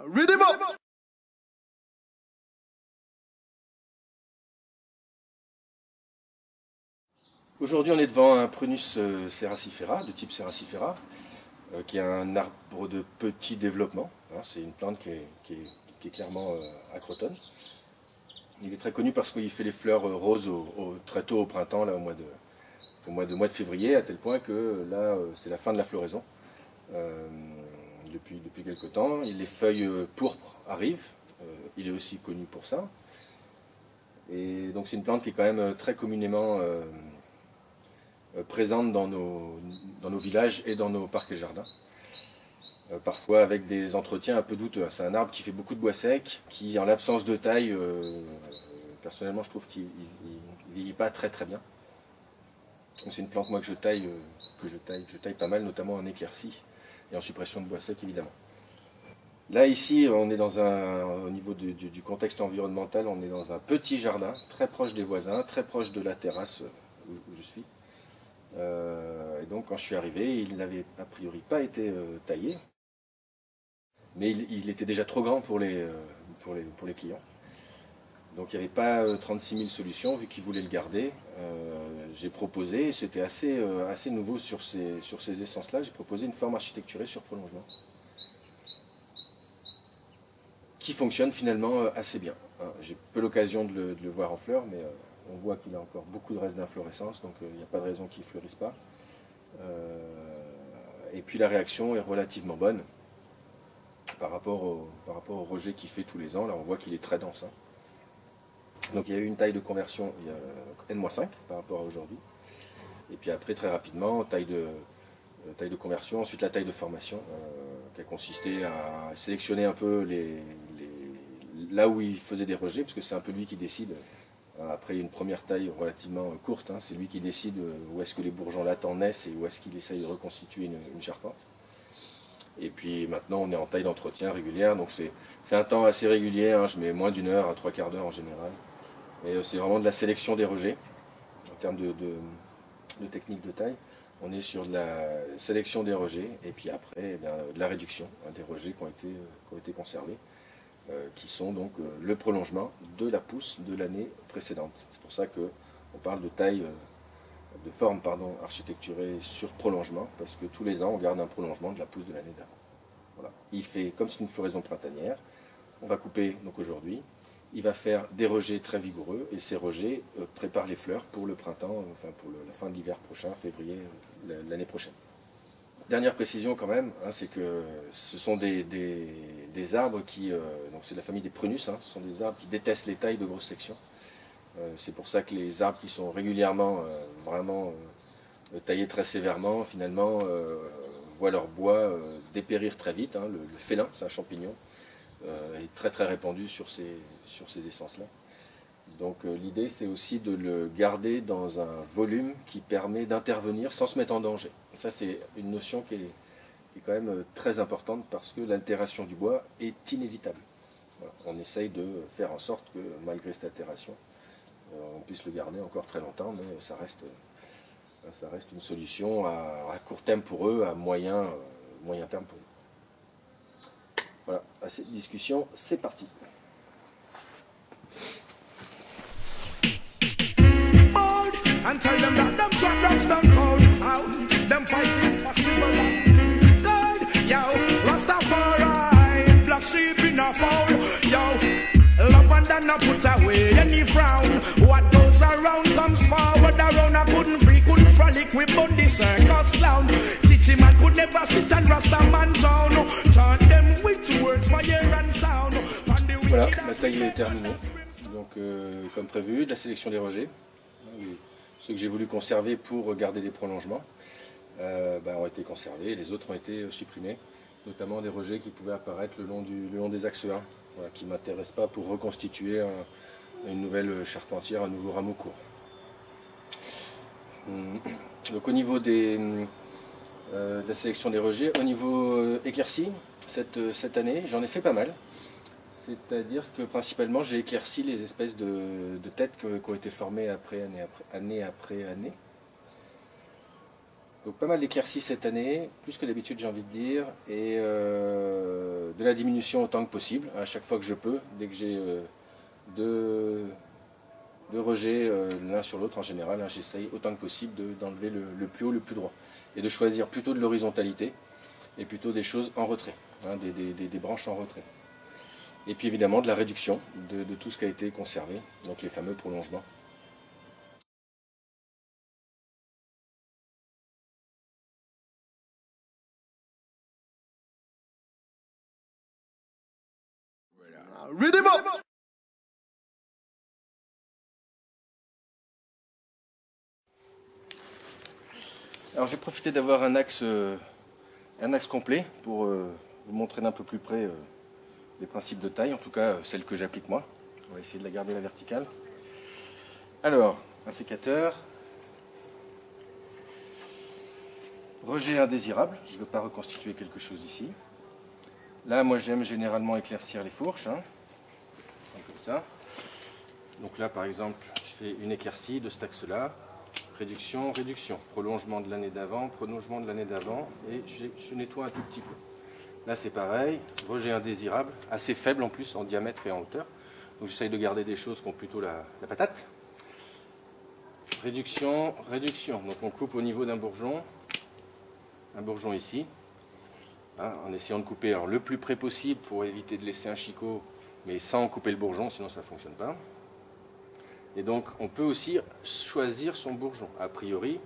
Read him up. Aujourd'hui, on est devant un Prunus ceracifera, de type ceracifera, qui est un arbre de petit développement. C'est une plante qui est clairement acrotone. Il est très connu parce qu'il fait les fleurs roses très tôt au printemps, là, au mois de février, à tel point que là, c'est la fin de la floraison. Depuis quelque temps, les feuilles pourpres arrivent. Il est aussi connu pour ça. Et donc c'est une plante qui est quand même très communément présente dans nos villages et dans nos parcs et jardins. Parfois avec des entretiens un peu douteux. C'est un arbre qui fait beaucoup de bois sec, qui en l'absence de taille, personnellement je trouve qu'il ne vieillit pas très très bien. C'est une plante moi que je taille pas mal, notamment en éclaircie et en suppression de bois sec évidemment. Là ici on est au niveau du contexte environnemental, on est dans un petit jardin, très proche des voisins, très proche de la terrasse où je suis. Et donc quand je suis arrivé, il n'avait a priori pas été taillé, mais il était déjà trop grand pour les clients. Donc il n'y avait pas 36 000 solutions vu qu'ils voulaient le garder. J'ai proposé, et c'était assez nouveau sur ces essences-là, j'ai proposé une forme architecturée sur prolongement qui fonctionne finalement assez bien. J'ai peu l'occasion de le voir en fleurs, mais on voit qu'il a encore beaucoup de restes d'inflorescence, donc il n'y a pas de raison qu'il ne fleurisse pas. Et puis la réaction est relativement bonne par rapport au rejet qu'il fait tous les ans. Là on voit qu'il est très dense. Donc il y a eu une taille de conversion, il y a N-5 par rapport à aujourd'hui. Et puis après très rapidement, taille de conversion, ensuite la taille de formation, qui a consisté à sélectionner un peu là où il faisait des rejets, parce que c'est un peu lui qui décide. Après une première taille relativement courte, c'est lui qui décide où est-ce que les bourgeons latents naissent et où est-ce qu'il essaye de reconstituer une charpente. Et puis maintenant on est en taille d'entretien régulière, donc c'est un temps assez régulier, je mets moins d'une heure à 3/4 d'heure en général. Et c'est vraiment de la sélection des rejets, en termes de technique de taille. On est sur de la sélection des rejets, et puis après de la réduction des rejets qui ont été conservés. Qui sont donc le prolongement de la pousse de l'année précédente. C'est pour ça qu'on parle de taille, de forme architecturée sur prolongement, parce que tous les ans on garde un prolongement de la pousse de l'année d'avant. Voilà. Il fait comme c'est une floraison printanière, on va couper donc aujourd'hui, il va faire des rejets très vigoureux, et ces rejets préparent les fleurs pour le printemps, enfin pour la fin de l'hiver prochain, février l'année prochaine. Dernière précision quand même, c'est que ce sont des arbres qui, donc c'est de la famille des prunus, ce sont des arbres qui détestent les tailles de grosses sections. C'est pour ça que les arbres qui sont régulièrement vraiment taillés très sévèrement, finalement, voient leur bois dépérir très vite. Le félin, c'est un champignon, est très très répandu sur ces essences-là. Donc l'idée c'est aussi de le garder dans un volume qui permet d'intervenir sans se mettre en danger. Ça c'est une notion qui est quand même très importante parce que l'altération du bois est inévitable. Voilà. On essaye de faire en sorte que malgré cette altération, on puisse le garder encore très longtemps, mais ça reste une solution à court terme pour eux, à moyen terme pour eux. Voilà, à cette discussion, c'est parti. And tell them that them trap them stone cold. Out, them fighting possible. God, yo, Rastafari, black sheep in a fold. Yo, love and then I put away any frown. What goes around comes forward around. I couldn't frolic with Bundy circus clown. Chichi man could never sit and Rasta man drown. Chant them with words, fire and sound. Voilà, la taille est terminée. Donc, comme prévu, de la sélection des rejets. Ceux que j'ai voulu conserver pour garder des prolongements ont été conservés, les autres ont été supprimés, notamment des rejets qui pouvaient apparaître le long des axes 1, voilà, qui ne m'intéressent pas pour reconstituer une nouvelle charpentière, un nouveau rameau court. Donc au niveau de la sélection des rejets, au niveau éclairci, cette année, j'en ai fait pas mal. C'est-à-dire que principalement j'ai éclairci les espèces de têtes qui ont été formées année après année. Donc pas mal d'éclaircies cette année, plus que d'habitude j'ai envie de dire, et de la diminution autant que possible, à chaque fois que je peux, dès que j'ai deux rejets l'un sur l'autre en général, hein, j'essaye autant que possible d'enlever le plus haut, le plus droit. Et de choisir plutôt de l'horizontalité et plutôt des choses en retrait, hein, des branches en retrait. Et puis évidemment de la réduction de tout ce qui a été conservé, donc les fameux prolongements. Alors j'ai profité d'avoir un axe complet pour vous montrer d'un peu plus près les principes de taille, en tout cas celle que j'applique moi. On va essayer de la garder la verticale. Alors, un sécateur, rejet indésirable, je ne veux pas reconstituer quelque chose ici. Là, moi j'aime généralement éclaircir les fourches, hein, comme ça. Donc là, par exemple, je fais une éclaircie de cet axe-là. Réduction, réduction, prolongement de l'année d'avant, prolongement de l'année d'avant, et je nettoie un tout petit peu. Là c'est pareil, rejet indésirable, assez faible en plus en diamètre et en hauteur. Donc j'essaye de garder des choses qui ont plutôt la patate. Réduction, réduction, donc on coupe au niveau d'un bourgeon, un bourgeon ici, hein, en essayant de couper alors, le plus près possible pour éviter de laisser un chicot, mais sans couper le bourgeon, sinon ça ne fonctionne pas. Et donc on peut aussi choisir son bourgeon. A priori,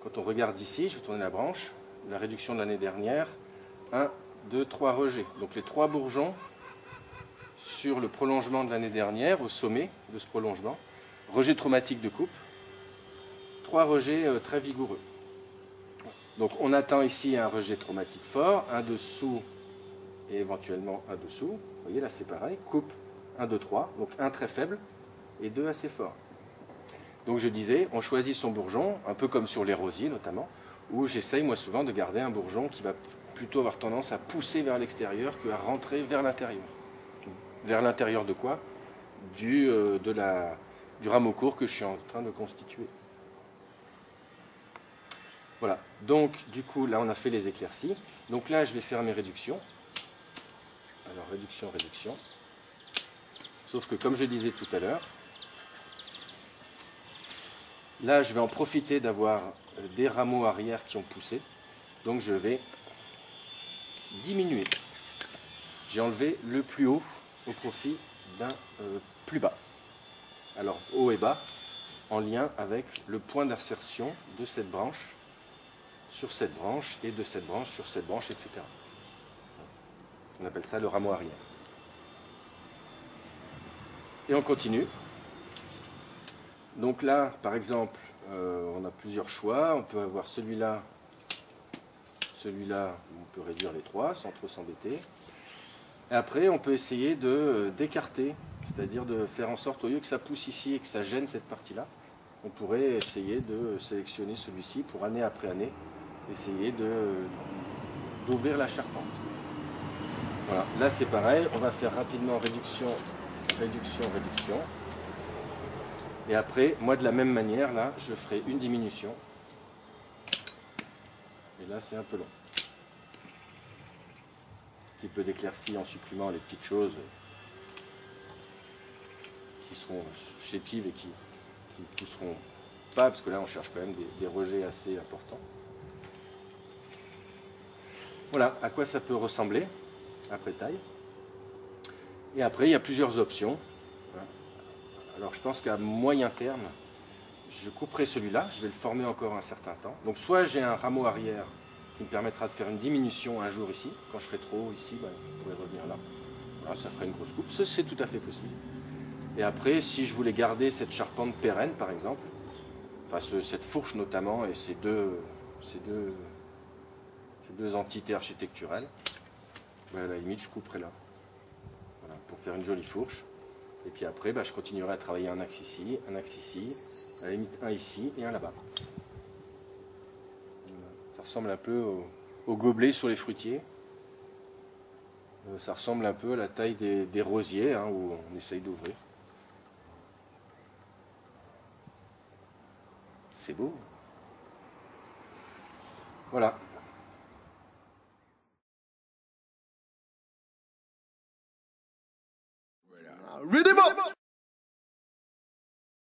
quand on regarde ici, je vais tourner la branche, la réduction de l'année dernière, 1, 2, 3 rejets. Donc les 3 bourgeons sur le prolongement de l'année dernière, au sommet de ce prolongement. Rejet traumatique de coupe, 3 rejets très vigoureux. Donc on attend ici un rejet traumatique fort, un dessous et éventuellement un dessous. Vous voyez là c'est pareil, coupe 1, 2, 3, donc un très faible et 2 assez forts. Donc je disais, on choisit son bourgeon, un peu comme sur les rosiers notamment, où j'essaye moi souvent de garder un bourgeon qui va plutôt avoir tendance à pousser vers l'extérieur qu'à rentrer vers l'intérieur. Vers l'intérieur de quoi? Du rameau court que je suis en train de constituer. Voilà, donc du coup là on a fait les éclaircies. Donc là je vais faire mes réductions. Alors réduction, réduction. Sauf que comme je disais tout à l'heure, là je vais en profiter d'avoir des rameaux arrière qui ont poussé. Donc je vais diminuer. J'ai enlevé le plus haut au profit d'un plus bas. Alors haut et bas en lien avec le point d'insertion de cette branche sur cette branche et de cette branche sur cette branche, etc. On appelle ça le rameau arrière. Et on continue. Donc là, par exemple, on a plusieurs choix. On peut avoir celui-là, celui-là, on peut réduire les 3 sans trop s'embêter. Et après, on peut essayer d'écarter, c'est-à-dire de faire en sorte, au lieu que ça pousse ici et que ça gêne cette partie-là, on pourrait essayer de sélectionner celui-ci pour année après année, essayer d'ouvrir la charpente. Voilà, là c'est pareil, on va faire rapidement réduction, réduction, réduction. Et après, moi de la même manière, là, je ferai une diminution. Et là, c'est un peu long. Un petit peu d'éclaircie en supprimant les petites choses qui seront chétives et qui ne pousseront pas, parce que là, on cherche quand même des rejets assez importants. Voilà à quoi ça peut ressembler après taille. Et après, il y a plusieurs options. Alors, je pense qu'à moyen terme, je couperai celui-là, je vais le former encore un certain temps. Donc, soit j'ai un rameau arrière qui me permettra de faire une diminution un jour ici. Quand je serai trop haut ici, ben, je pourrais revenir là. Voilà, ça ferait une grosse coupe. C'est tout à fait possible. Et après, si je voulais garder cette charpente pérenne, par exemple, enfin, cette fourche notamment, et ces deux entités architecturales, ben, à la limite, je couperai là. Voilà, pour faire une jolie fourche. Et puis après, ben, je continuerai à travailler un axe ici, à la limite un ici et un là-bas. Ça ressemble un peu au gobelet sur les fruitiers. Ça ressemble un peu à la taille des rosiers, hein, où on essaye d'ouvrir. C'est beau. Voilà. Ready,